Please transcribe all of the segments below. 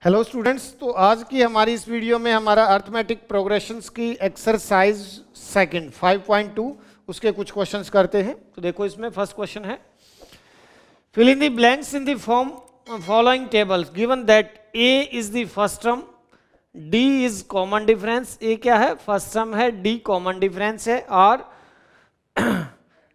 Hello students, तो आज की हमारी इस वीडियो में हमारा अर्थमेटिक प्रोग्रेशंस की एक्सरसाइज सेकंड 5.2 उसके कुछ क्वेश्चंस करते हैं। तो देखो, इसमें फर्स्ट क्वेश्चन है, fill in the blanks in the form following tables given that a is the first term, d is common difference. A क्या है? फर्स्ट टर्म है, डी कॉमन डिफरेंस है, और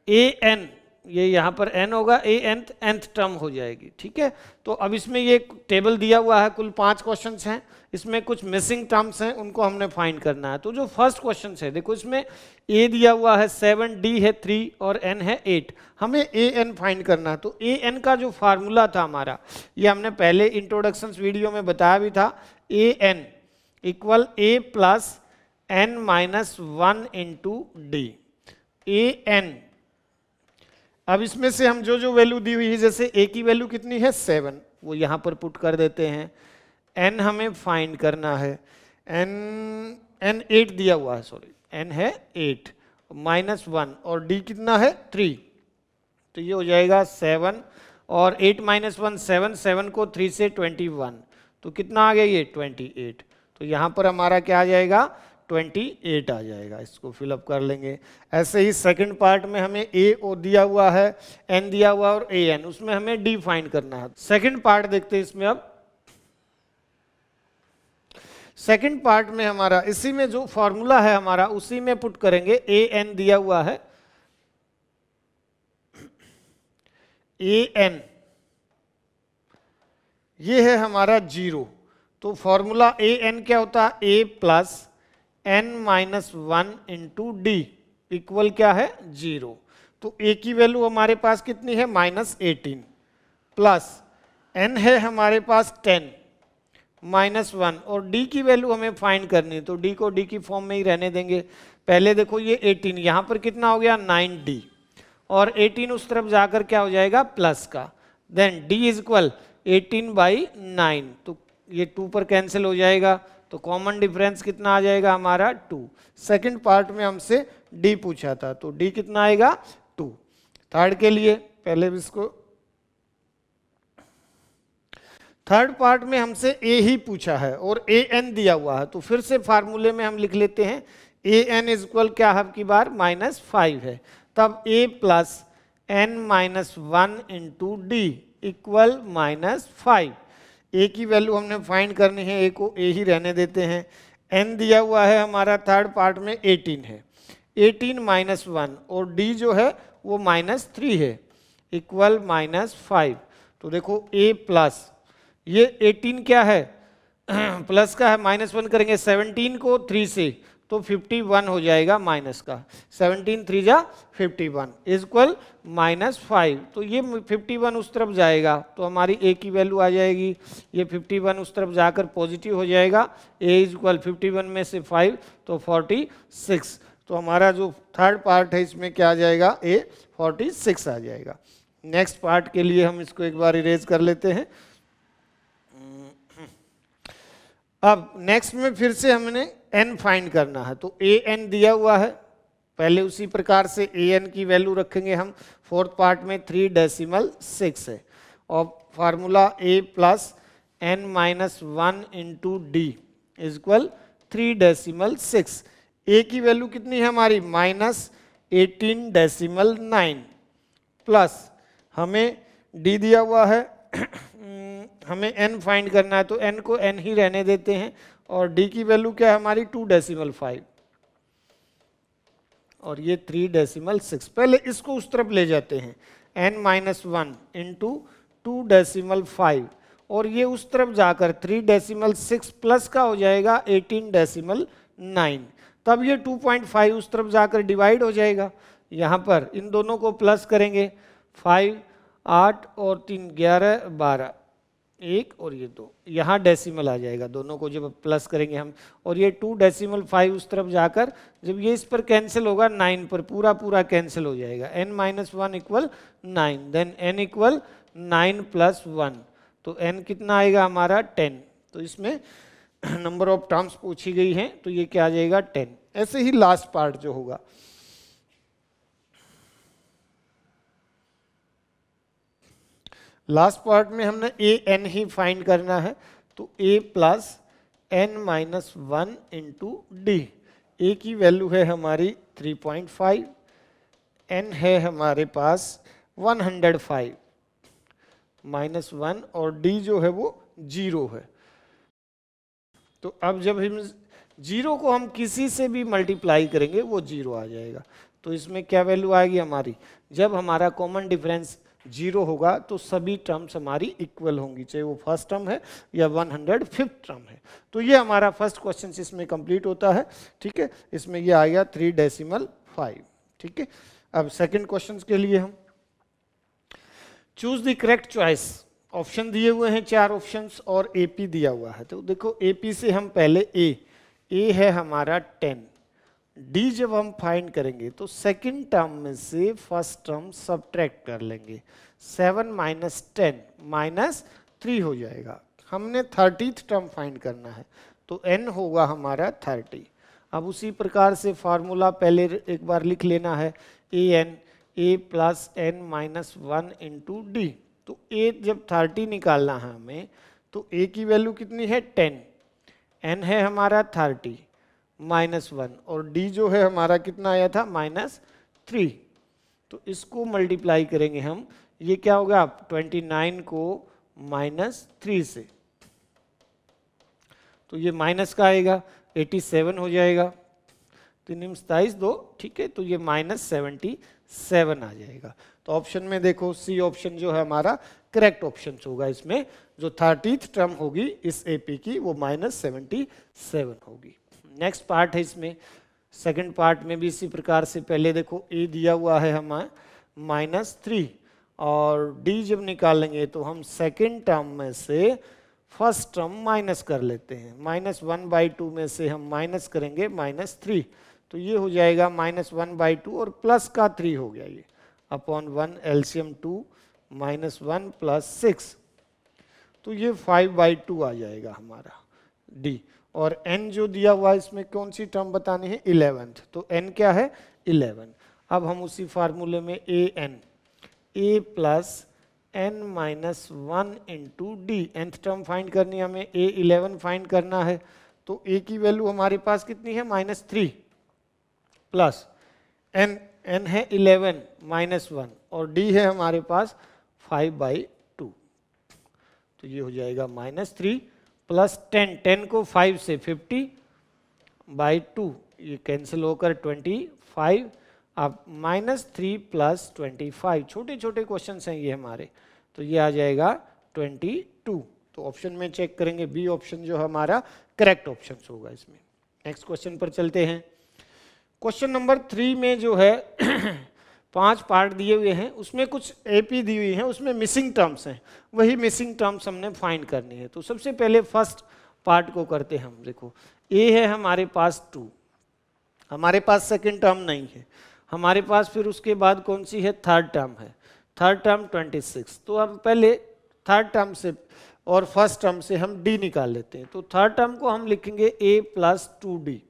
ए एन, ये यहाँ पर n होगा, ए nth टर्म हो जाएगी। ठीक है, तो अब इसमें ये टेबल दिया हुआ है, कुल 5 क्वेश्चंस हैं, इसमें कुछ मिसिंग टर्म्स हैं, उनको हमने फाइंड करना है। तो जो फर्स्ट क्वेश्चन है, देखो इसमें a दिया हुआ है 7, d है 3 और n है 8। हमें ए एन फाइंड करना है। तो ए एन का जो फार्मूला था हमारा, ये हमने पहले इंट्रोडक्शन वीडियो में बताया भी था, A N equal a plus n minus 1 into D. A N, अब इसमें से हम जो जो वैल्यू दी हुई है, जैसे a की वैल्यू कितनी है 7, वो यहाँ पर पुट कर देते हैं। n हमें फाइंड करना है, n 8 दिया हुआ है, सॉरी n है 8 माइनस 1, और d कितना है 3, तो ये हो जाएगा 7, और 8 माइनस 1 7, 7 को 3 से 21, तो कितना आ गया ये 28। तो यहाँ पर हमारा क्या आ जाएगा 28 आ जाएगा। इसको फिलअप कर लेंगे। ऐसे ही सेकंड पार्ट में हमें ए ओ दिया हुआ है, एन दिया हुआ है, और ए एन, उसमें हमें डी फाइंड करना है। सेकंड पार्ट देखते हैं इसमें। अब सेकंड पार्ट में हमारा इसी में जो फॉर्मूला है हमारा, उसी में पुट करेंगे। ए एन दिया हुआ है, ए एन ये है हमारा 0, तो फॉर्मूला ए एन क्या होता है, A plus n minus 1 into D equal क्या है 0। तो a की वैल्यू हमारे पास कितनी है -18, प्लस n है हमारे पास 10 माइनस 1, और d की वैल्यू हमें फाइंड करनी है, तो d को d की फॉर्म में ही रहने देंगे। पहले देखो ये 18, यहाँ पर कितना हो गया 9d, और 18 उस तरफ जाकर क्या हो जाएगा प्लस का, देन d इज इक्वल 18/9, तो ये 2 पर कैंसिल हो जाएगा, तो कॉमन डिफरेंस कितना आ जाएगा हमारा 2। सेकंड पार्ट में हमसे d पूछा था, तो d कितना आएगा 2। थर्ड के लिए पहले इसको, थर्ड पार्ट में हमसे a ही पूछा है और a n दिया हुआ है, तो फिर से फार्मूले में हम लिख लेते हैं, a n इज इक्वल क्या है की बार -5 है, तब a plus n minus 1 into D equal -5। ए की वैल्यू हमने फाइंड करनी है, ए को ए ही रहने देते हैं। एन दिया हुआ है हमारा थर्ड पार्ट में 18 है, 18 माइनस 1, और डी जो है वो -3 है, इक्वल -5। तो देखो ए प्लस ये 18 क्या है प्लस का है, -1 करेंगे 17 को 3 से, तो 51 हो जाएगा माइनस का, 17 3 जा 51 इक्वल -5। तो ये 51 उस तरफ जाएगा, तो हमारी a की वैल्यू आ जाएगी, ये 51 उस तरफ जाकर पॉजिटिव हो जाएगा, a इज इक्वल 51 में से 5 तो 46। तो हमारा जो थर्ड पार्ट है इसमें क्या आ जाएगा, a 46 आ जाएगा। नेक्स्ट पार्ट के लिए हम इसको एक बार इरेज कर लेते हैं। अब नेक्स्ट में फिर से हमने n फाइंड करना है, तो ए एन दिया हुआ है, पहले उसी प्रकार से ए एन की वैल्यू रखेंगे हम। फोर्थ पार्ट में 3.6 है, और formula a plus n minus 1 into D is equal 3.6। a की वैल्यू कितनी है हमारी -18.9, प्लस हमें d दिया हुआ है हमें n फाइंड करना है, तो n को n ही रहने देते हैं, और d की वैल्यू क्या है हमारी 2.5, और ये 3.6। पहले इसको उस तरफ ले जाते हैं, n माइनस 1 इंटू 2.5, और ये उस तरफ जाकर 3.6 प्लस का हो जाएगा 18.9, तब ये 2.5 उस तरफ जाकर डिवाइड हो जाएगा। यहाँ पर इन दोनों को प्लस करेंगे, 5 8 और 3 11 12, 1 और ये 2, यहाँ डेसिमल आ जाएगा, दोनों को जब प्लस करेंगे हम, और ये 2.5 उस तरफ जाकर जब ये इस पर कैंसिल होगा 9 पर पूरा पूरा कैंसिल हो जाएगा, n minus 1 equal 9, then n equal 9 plus 1, तो n कितना आएगा हमारा 10। तो इसमें नंबर ऑफ टर्म्स पूछी गई हैं, तो ये क्या आ जाएगा 10। ऐसे ही लास्ट पार्ट जो होगा, लास्ट पार्ट में हमने ए एन ही फाइंड करना है, तो a plus n minus 1 into D. a की वैल्यू है हमारी 3.5, n है हमारे पास 105 माइनस 1 और d जो है वो 0 है। तो अब जब हम 0 को हम किसी से भी मल्टीप्लाई करेंगे वो 0 आ जाएगा। तो इसमें क्या वैल्यू आएगी हमारी, जब हमारा कॉमन डिफरेंस 0 होगा तो सभी टर्म्स हमारी इक्वल होंगी, चाहे वो फर्स्ट टर्म है या 105th टर्म है। तो ये हमारा फर्स्ट क्वेश्चन इसमें कंप्लीट होता है। ठीक है, इसमें ये आ गया 3.5। ठीक है, अब सेकंड क्वेश्चन के लिए हम choose the correct choice. Option दिए हुए हैं 4 ऑप्शंस और एपी दिया हुआ है। तो देखो एपी से हम पहले ए है हमारा 10, डी जब हम फाइंड करेंगे तो सेकंड टर्म में से फर्स्ट टर्म सब्ट्रैक्ट कर लेंगे, 7 माइनस 10 माइनस 3 हो जाएगा। हमने 30th टर्म फाइंड करना है तो n होगा हमारा 30। अब उसी प्रकार से फार्मूला पहले एक बार लिख लेना है, a plus n minus 1 into D. तो a जब 30 निकालना है हमें तो a की वैल्यू कितनी है 10, n है हमारा 30 माइनस 1 और d जो है हमारा कितना आया था -3। तो इसको मल्टीप्लाई करेंगे हम, ये क्या होगा 29 को -3 से, तो ये माइनस का आएगा 87 हो जाएगा, 3 27 2। ठीक है, तो ये -77 आ जाएगा। तो ऑप्शन में देखो सी ऑप्शन जो है हमारा करेक्ट ऑप्शन होगा। इसमें जो 30th टर्म होगी इस एपी की वो -77 होगी। नेक्स्ट पार्ट है, इसमें सेकंड पार्ट में भी इसी प्रकार से पहले देखो ए दिया हुआ है हमारा -3 और डी जब निकालेंगे तो हम सेकंड टर्म में से फर्स्ट टर्म माइनस कर लेते हैं, -1/2 में से हम माइनस करेंगे -3, तो ये हो जाएगा -1/2 और प्लस का 3 हो गया ये अपॉन 1 एलसीएम 2 -1 प्लस 6, तो ये 5/2 आ जाएगा हमारा डी। और n जो दिया हुआ है इसमें कौन सी टर्म बतानी है 11th, तो n क्या है 11। अब हम उसी फार्मूले में a plus n minus 1 into D, nth term find करनी है हमें, a11 फाइंड करना है। तो a की वैल्यू हमारे पास कितनी है -3 प्लस n है 11 -1 और d है हमारे पास 5/2, तो ये हो जाएगा -3 प्लस 10 को 5 से 50/2, ये कैंसिल होकर 25। अब -3 प्लस 25, छोटे छोटे क्वेश्चन हैं ये हमारे, तो ये आ जाएगा 22। तो ऑप्शन में चेक करेंगे बी ऑप्शन जो हमारा करेक्ट ऑप्शन होगा इसमें। नेक्स्ट क्वेश्चन पर चलते हैं। क्वेश्चन नंबर 3 में जो है 5 पार्ट दिए हुए हैं, उसमें कुछ एपी दी हुई हैं, उसमें मिसिंग टर्म्स हैं, वही मिसिंग टर्म्स हमने फाइंड करनी है। तो सबसे पहले फर्स्ट पार्ट को करते हैं हम। देखो ए है हमारे पास 2, हमारे पास सेकंड टर्म नहीं है, हमारे पास फिर उसके बाद कौन सी है थर्ड टर्म है, थर्ड टर्म 26। तो हम पहले थर्ड टर्म से और फर्स्ट टर्म से हम डी निकाल लेते हैं। तो थर्ड टर्म को हम लिखेंगे a प्लस 2d,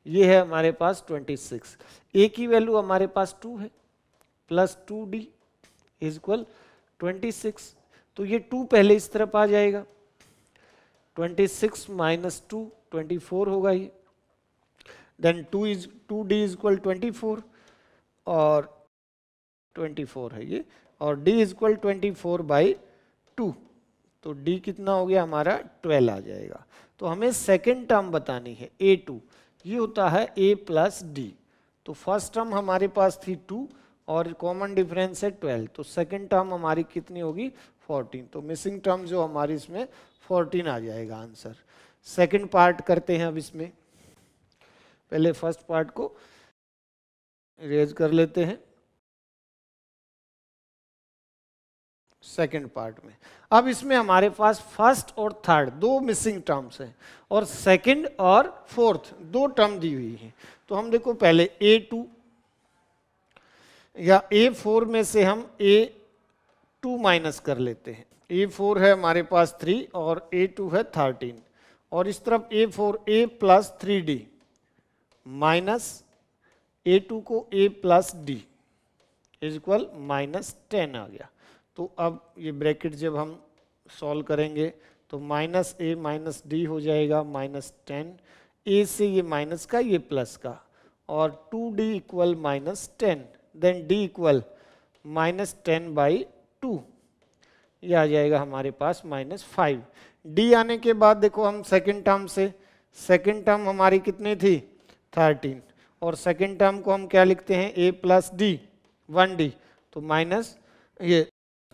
ये है हमारे पास 26। a की वैल्यू हमारे पास 2 है प्लस 2d इज इक्वल 26, तो ये 2 पहले इस तरफ आ जाएगा, 26 माइनस 2 24 होगा ये, देन 2d इज इक्वल 24 और 24 है ये, और d इज इक्वल 24/2, तो d कितना हो गया हमारा 12 आ जाएगा। तो हमें सेकेंड टर्म बतानी है a2, ये होता है a प्लस डी। तो फर्स्ट टर्म हमारे पास थी 2 और कॉमन डिफरेंस है 12, तो सेकेंड टर्म हमारी कितनी होगी 14। तो मिसिंग टर्म जो हमारी इसमें 14 आ जाएगा आंसर। सेकेंड पार्ट करते हैं अब इसमें, पहले फर्स्ट पार्ट को इरेज कर लेते हैं सेकेंड पार्ट में। अब इसमें हमारे पास फर्स्ट और थर्ड दो मिसिंग टर्म्स हैं और सेकंड और फोर्थ दो टर्म दी हुई हैं। तो हम देखो पहले a2 या a4 में से हम a2 माइनस कर लेते हैं। a4 है हमारे पास 3 और a2 है 13, और इस तरफ a4 a plus 3d minus a2 को a plus d is equal -10 आ गया। तो अब ये ब्रैकेट जब हम सॉल्व करेंगे तो माइनस ए माइनस डी हो जाएगा -10, ए से ये माइनस का ये प्लस का, और 2d equal -10, then d equal -10/2, ये आ जाएगा हमारे पास -5। d आने के बाद देखो हम सेकेंड टर्म से, सेकेंड टर्म हमारी कितनी थी 13, और सेकेंड टर्म को हम क्या लिखते हैं a प्लस डी 1d, तो माइनस ये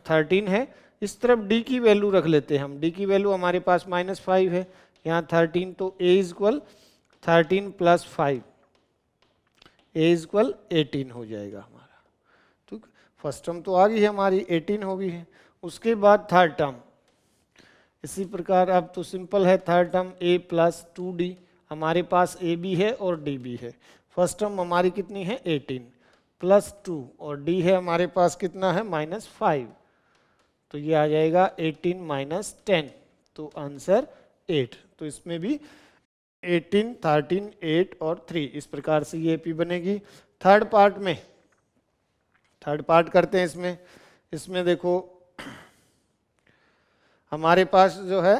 13 है। इस तरफ d की वैल्यू रख लेते हैं हम, d की वैल्यू हमारे पास -5 है, यहाँ 13, तो a इक्वल 13 + 5, a इक्वल 18 हो जाएगा हमारा। ठीक, फर्स्ट टर्म तो आ गई है हमारी, 18 हो गई है। उसके बाद थर्ड टर्म इसी प्रकार, अब तो सिंपल है, थर्ड टर्म a + 2d, हमारे पास a भी है और d भी है। फर्स्ट टर्म हमारी कितनी है 18 + 2, और d है हमारे पास कितना है -5, तो ये आ जाएगा 18 - 10, तो आंसर 8। तो इसमें भी 18, 13, 8 और 3, इस प्रकार से ये AP बनेगी। थर्ड पार्ट में, थर्ड पार्ट करते हैं इसमें। इसमें देखो हमारे पास जो है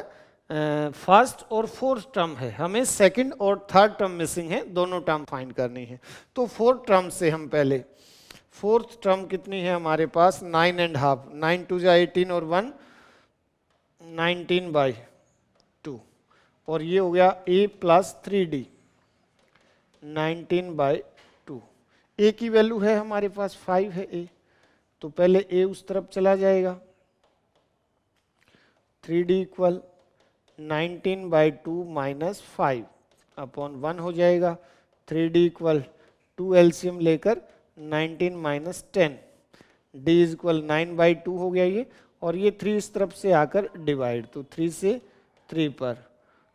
फर्स्ट और फोर्थ टर्म है, हमें सेकंड और थर्ड टर्म मिसिंग है, दोनों टर्म फाइंड करनी है। तो फोर्थ टर्म से हम पहले, फोर्थ टर्म कितनी है हमारे पास 9.5, 9 2 जा 18 और 1 19/2, और ये हो गया a + 3d 19/2। a की वैल्यू है हमारे पास 5 है a, तो पहले a उस तरफ चला जाएगा, 3d इक्वल 19/2 - 5/1 हो जाएगा। 3d इक्वल 2 एलसीएम लेकर 19 - 10, d इक्वल 9/2 हो गया ये, और ये 3 इस तरफ से आकर डिवाइड, तो 3 से 3 पर,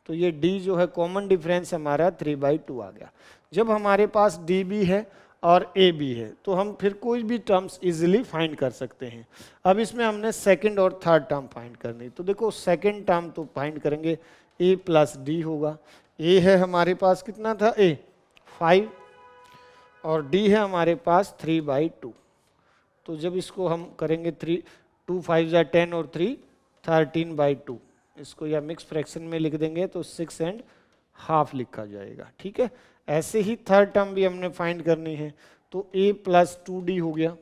तो ये d जो है कॉमन डिफरेंस हमारा 3/2 आ गया। जब हमारे पास d भी है और a भी है, तो हम फिर कोई भी टर्म्स इजीली फाइंड कर सकते हैं। अब इसमें हमने सेकंड और थर्ड टर्म फाइंड करनी, तो देखो सेकंड टर्म तो फाइंड करेंगे, a + d होगा। a है हमारे पास कितना था a 5, और d है हमारे पास 3/2, तो जब इसको हम करेंगे 3 2 5 जा 10 और 3 13/2, इसको या मिक्स फ्रैक्शन में लिख देंगे तो 6½ लिखा जाएगा। ठीक है, ऐसे ही थर्ड टर्म भी हमने फाइंड करनी है, तो a + 2d हो गया,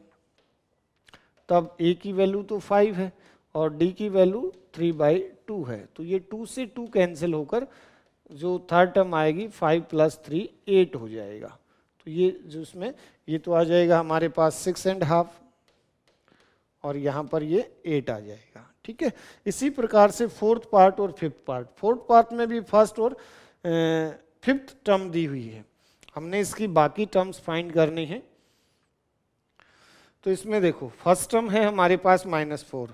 तब a की वैल्यू तो 5 है और d की वैल्यू 3/2 है, तो ये 2 से 2 कैंसिल होकर जो थर्ड टर्म आएगी 5 + 3 8 हो जाएगा। तो ये जो इसमें ये तो आ जाएगा हमारे पास 6½ और यहाँ पर ये 8 आ जाएगा। ठीक है, इसी प्रकार से फोर्थ पार्ट और फिफ्थ पार्ट, फोर्थ पार्ट में भी फर्स्ट और फिफ्थ टर्म दी हुई है, हमने इसकी बाकी टर्म्स फाइंड करनी है। तो इसमें देखो फर्स्ट टर्म है हमारे पास -4,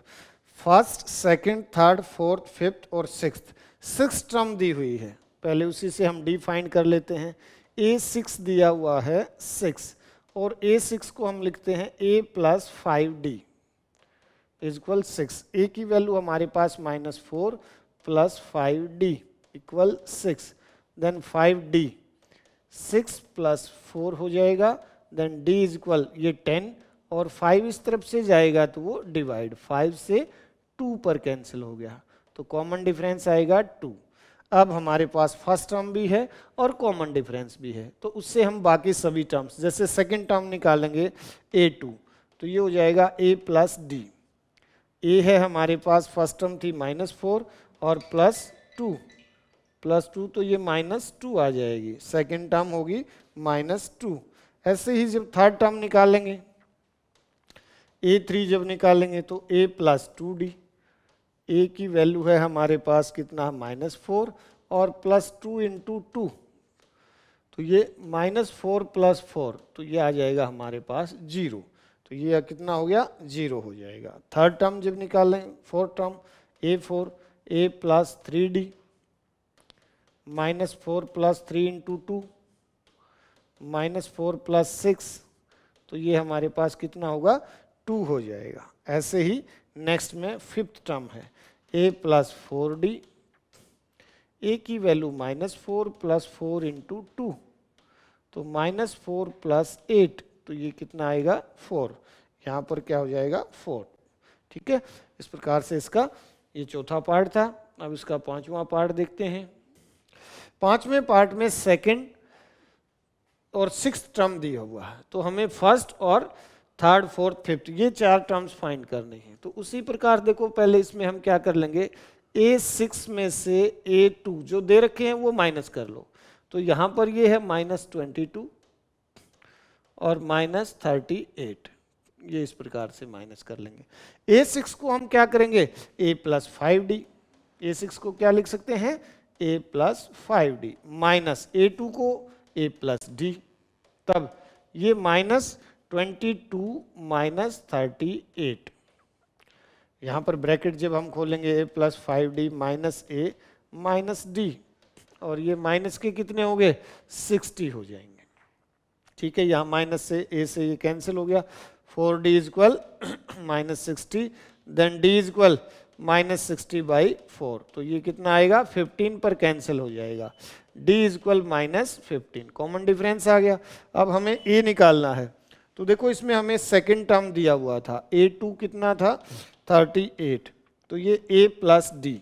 first second third fourth fifth और सिक्स्थ, सिक्स्थ टर्म दी हुई है, पहले उसी से हम डी फाइंड कर लेते हैं। a6 दिया हुआ है 6, और a6 को हम लिखते हैं a + 5d = 6। a की वैल्यू हमारे पास -4 + 5d = 6, देन 5d 6 + 4 हो जाएगा, देन d इक्वल ये 10, और 5 इस तरफ से जाएगा तो वो डिवाइड, 5 से 2 पर कैंसिल हो गया, तो कॉमन डिफरेंस आएगा 2। अब हमारे पास फर्स्ट टर्म भी है और कॉमन डिफरेंस भी है, तो उससे हम बाकी सभी टर्म्स, जैसे सेकंड टर्म निकालेंगे a2, तो ये हो जाएगा a + d। a है हमारे पास फर्स्ट टर्म थी -4 और +2 तो ये -2 आ जाएगी, सेकंड टर्म होगी -2। ऐसे ही जब थर्ड टर्म निकालेंगे a3 जब निकालेंगे तो a + 2d, a की वैल्यू है हमारे पास कितना -4 और +2 × 2, तो ये -4 + 4, तो ये आ जाएगा हमारे पास 0, तो ये कितना हो गया 0 हो जाएगा। थर्ड टर्म जब निकालें fourth term a4 a + 3d -4 + 3 × 2 -4 + 6, तो ये हमारे पास कितना होगा 2 हो जाएगा। ऐसे ही नेक्स्ट में फिफ्थ टर्म है a + 4d, a की वैल्यू -4 + 4 × 2, तो -4 + 8, तो ये कितना आएगा 4, यहाँ पर क्या हो जाएगा 4। ठीक है, इस प्रकार से इसका ये चौथा पार्ट था। अब इसका पांचवा पार्ट देखते हैं। पांचवें पार्ट में सेकंड और सिक्स्थ टर्म दिया हुआ है, तो हमें फर्स्ट और थर्ड फोर्थ फिफ्थ ये चार टर्म्स फाइंड करने हैं। तो उसी प्रकार देखो पहले इसमें हम क्या कर लेंगे, A6 में से A2 जो दे रखे हैं वो माइनस कर लो। तो यहाँ पर ये है -22 और -38, ये इस प्रकार से माइनस कर लेंगे। A6 को हम क्या करेंगे, A + 5D। A6 को क्या लिख सकते हैं, A + 5D माइनस A2 को A + D। तब ये -22 -38, यहाँ पर ब्रैकेट जब हम खोलेंगे A + 5D -A -D, और ये माइनस के कितने हो गए, 60 हो जाएंगे। ठीक है, यहाँ माइनस से A से ये कैंसिल हो गया। 4D = -60, देन D = -60/4, तो ये कितना आएगा, 15 पर कैंसिल हो जाएगा। D = -15, कॉमन डिफरेंस आ गया। अब हमें A निकालना है। तो देखो इसमें हमें सेकंड टर्म दिया हुआ था, A2 कितना था, 38, तो ये A + D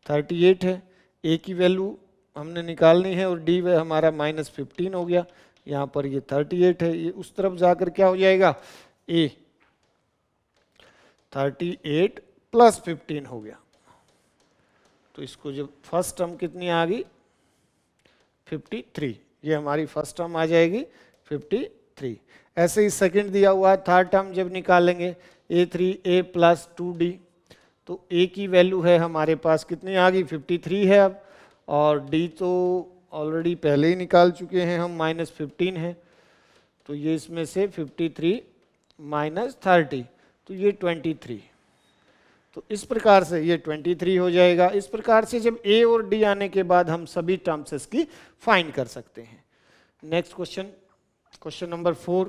38 है। A की वैल्यू हमने निकालनी है और D वह हमारा -15 हो गया। यहाँ पर ये 38 है, ये उस तरफ जाकर क्या हो जाएगा, A 38 + 15 हो गया। तो इसको जब फर्स्ट टर्म कितनी आ गई, 53, ये हमारी फर्स्ट टर्म आ जाएगी 53। ऐसे ही सेकंड दिया हुआ है, थर्ड टर्म जब निकालेंगे A3 A + 2D, तो A की वैल्यू है हमारे पास कितनी आ गई, 53 है अब, और D तो ऑलरेडी पहले ही निकाल चुके हैं हम, -15 है। तो ये इसमें से 53 - 30, तो ये 23। तो इस प्रकार से ये 23 हो जाएगा। इस प्रकार से जब A और D आने के बाद हम सभी टर्म्स इसकी फाइंड कर सकते हैं। Next question, question number 4,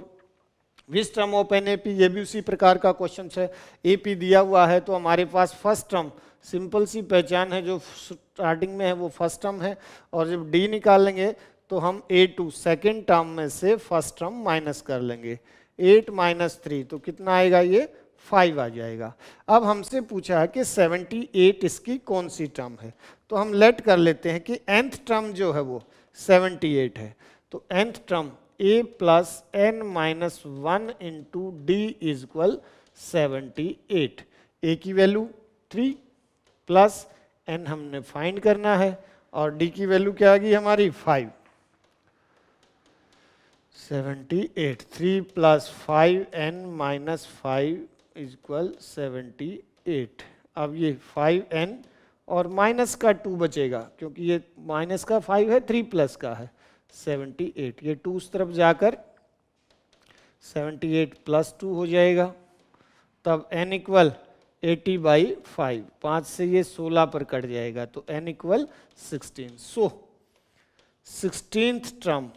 which term of an AP, ये भी उसी प्रकार का क्वेश्चन है। AP दिया हुआ है तो हमारे पास फर्स्ट टर्म, सिंपल सी पहचान है, जो स्टार्टिंग में है वो फर्स्ट टर्म है, और जब D निकालेंगे तो हम A2 सेकेंड टर्म में से फर्स्ट टर्म माइनस कर लेंगे। 8 - 3, तो कितना आएगा, ये 5 आ जाएगा। अब हमसे पूछा है कि 78 इसकी कौन सी टर्म है, तो हम लेट कर लेते हैं कि nth टर्म जो है वो 78 है। तो nth term A + n - 1 × D = 78। A की वैल्यू 3 प्लस n हमने फाइंड करना है, और D की वैल्यू क्या आ गई हमारी, 5। 78, 3 + 5n - 5 = 78। अब ये 5n और माइनस का 2 बचेगा, क्योंकि ये माइनस का 5 है, 3 प्लस का है 78। ये 2 उस तरफ जाकर 78 + 2 हो जाएगा। तब n = 80/5, 5 से ये 16 पर कट जाएगा, तो n = 16। So 16th term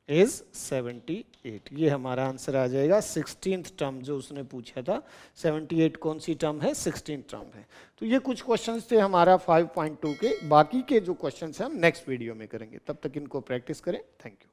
is 78। ये हमारा आंसर आ जाएगा। 16th टर्म जो उसने पूछा था, 78 कौन सी टर्म है, 16th टर्म है। तो ये कुछ क्वेश्चंस थे हमारा 5.2 के। बाकी के जो क्वेश्चंस हैं हम नेक्स्ट वीडियो में करेंगे, तब तक इनको प्रैक्टिस करें। Thank you.